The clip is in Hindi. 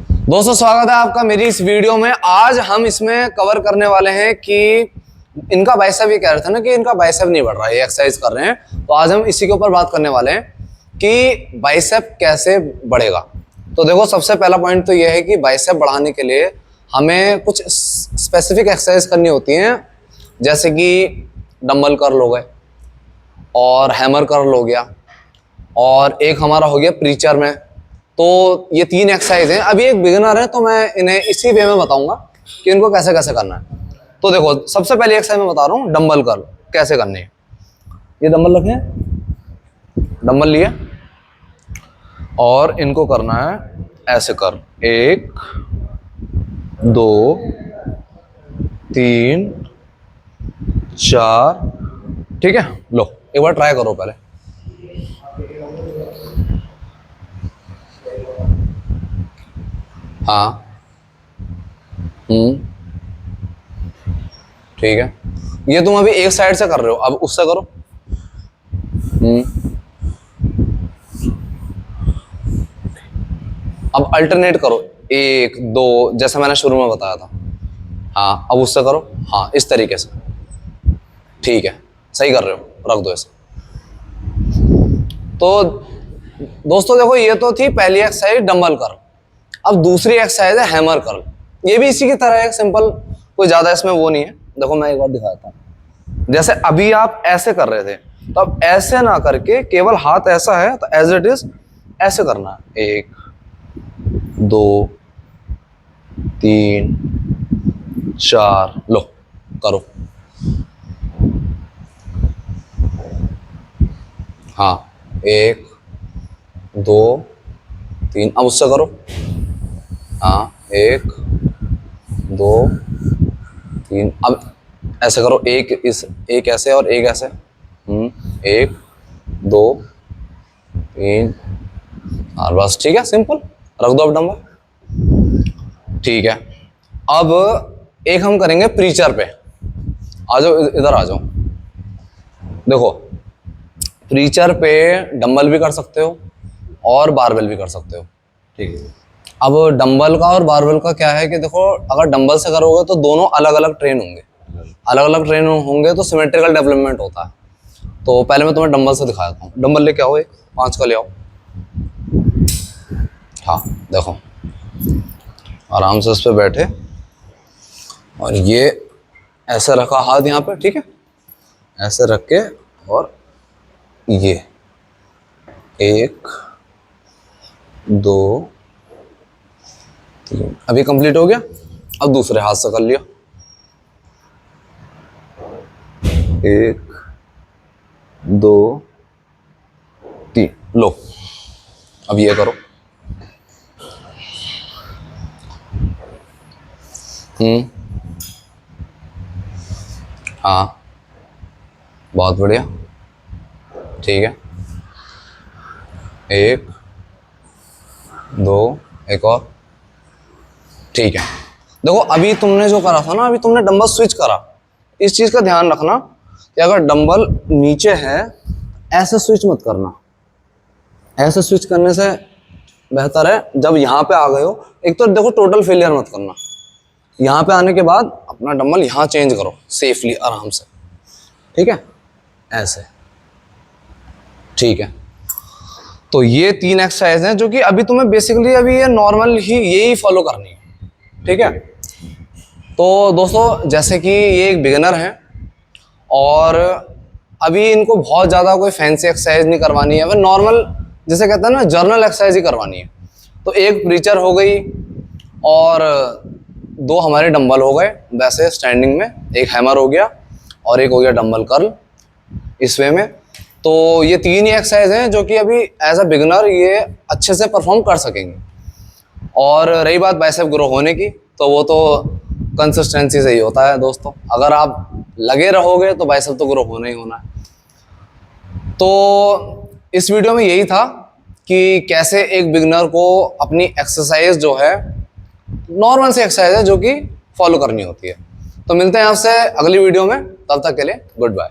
दोस्तों स्वागत है आपका मेरी इस वीडियो में। आज हम इसमें कवर करने वाले हैं कि इनका बाइसेप, ये कह रहे थे ना कि इनका बाइसेप नहीं बढ़ रहा है, ये एक्सरसाइज कर रहे हैं, तो आज हम इसी के ऊपर बात करने वाले हैं कि बाइसेप कैसे बढ़ेगा। तो देखो, सबसे पहला पॉइंट तो ये है कि बाइसेप बढ़ाने के लिए हमें कुछ स्पेसिफिक एक्सरसाइज करनी होती हैं, जैसे कि डंबल कर्ल हो गए और हैमर कर्ल हो गया, और एक हमारा हो गया प्रीचर में। तो ये 3 एक्सरसाइज हैं। अभी एक बिगिनर है तो मैं इन्हें इसी वे में बताऊंगा कि इनको कैसे कैसे करना है। तो देखो, सबसे पहली एक्सरसाइज मैं बता रहा हूँ डंबल कर्ल कैसे करनी है। ये डंबल रखे हैं, डंबल लिए और इनको करना है ऐसे कर्ल, 1 2 3 4। ठीक है, लो एक बार ट्राई करो पहले। हाँ, ठीक है। ये तुम अभी एक साइड से कर रहे हो, अब उससे करो। अब अल्टरनेट करो, 1 2, जैसे मैंने शुरू में बताया था। हाँ, अब उससे करो। हाँ, इस तरीके से। ठीक है, सही कर रहे हो, रख दो ऐसे। तो दोस्तों देखो, ये तो थी पहली एक्सरसाइज डंबल कर्ल। अब दूसरी एक्सरसाइज है हैमर कर्ल। ये भी इसी की तरह है, सिंपल, कोई ज्यादा इसमें वो नहीं है। देखो मैं एक बार दिखाता हूँ। जैसे अभी आप ऐसे कर रहे थे, तो अब ऐसे ना करके केवल हाथ ऐसा है तो एज इट इज ऐसे करना है। 1 2 3 4, लो करो। हाँ, 1 2 3, अब उससे करो। हाँ, 1 2 3, अब ऐसे करो, एक ऐसे और एक ऐसे। 1 2 3 और बस। ठीक है, सिंपल, रख दो अब डंबल। ठीक है, अब एक हम करेंगे प्रीचर पे। आ जाओ, इधर आ जाओ। देखो, प्रीचर पे डंबल भी कर सकते हो और बारबेल भी कर सकते हो। ठीक है, अब डंबल का और बारबेल का क्या है कि देखो, अगर डंबल से करोगे तो दोनों अलग अलग ट्रेन होंगे, अलग अलग ट्रेन होंगे तो सिमेट्रिकल डेवलपमेंट होता है। तो पहले मैं तुम्हें डंबल से दिखाता हूँ। डंबल लेके आओ, एक 5 का ले आओ। हाँ देखो, आराम से इस पे बैठे और ये ऐसे रखा हाथ यहाँ पे। ठीक है, ऐसे रख के और ये 1 2 3, अभी कंप्लीट हो गया। अब दूसरे हाथ से कर लिया, 1 2 3, लो अब ये करो। हाँ, बहुत बढ़िया। ठीक है, 1 2, एक और। ठीक है, देखो अभी तुमने जो करा था ना, अभी तुमने डंबल स्विच करा। इस चीज का ध्यान रखना कि अगर डंबल नीचे है, ऐसे स्विच मत करना। ऐसे स्विच करने से बेहतर है जब यहाँ पे आ गए हो, एक तो देखो टोटल फेलियर मत करना। यहाँ पे आने के बाद अपना डंबल यहाँ चेंज करो सेफली, आराम से। ठीक है, ऐसे। ठीक है, तो ये 3 एक्सरसाइज हैं जो कि अभी तुम्हें बेसिकली अभी ये नॉर्मल ही यही फॉलो करनी है। ठीक है, तो दोस्तों जैसे कि ये एक बिगिनर हैं और अभी इनको बहुत ज़्यादा कोई फैंसी एक्सरसाइज नहीं करवानी है, वह नॉर्मल जैसे कहते हैं ना जर्नल एक्सरसाइज ही करवानी है। तो एक प्रीचर हो गई और 2 हमारे डंबल हो गए वैसे स्टैंडिंग में, एक हैमर हो गया और एक हो गया डंबल कर्ल इस वे में। तो ये 3 ही एक्सरसाइज हैं जो कि अभी एज अ बिगिनर ये अच्छे से परफॉर्म कर सकेंगे। और रही बात बाइसेप ग्रो होने की, तो वो तो कंसिस्टेंसी से ही होता है दोस्तों। अगर आप लगे रहोगे तो बाइसेप तो ग्रो होना ही होना है। तो इस वीडियो में यही था कि कैसे एक बिगिनर को अपनी एक्सरसाइज जो है, नॉर्मल सी एक्सरसाइज है जो कि फॉलो करनी होती है। तो मिलते हैं आपसे अगली वीडियो में, तब तक के लिए गुड बाय।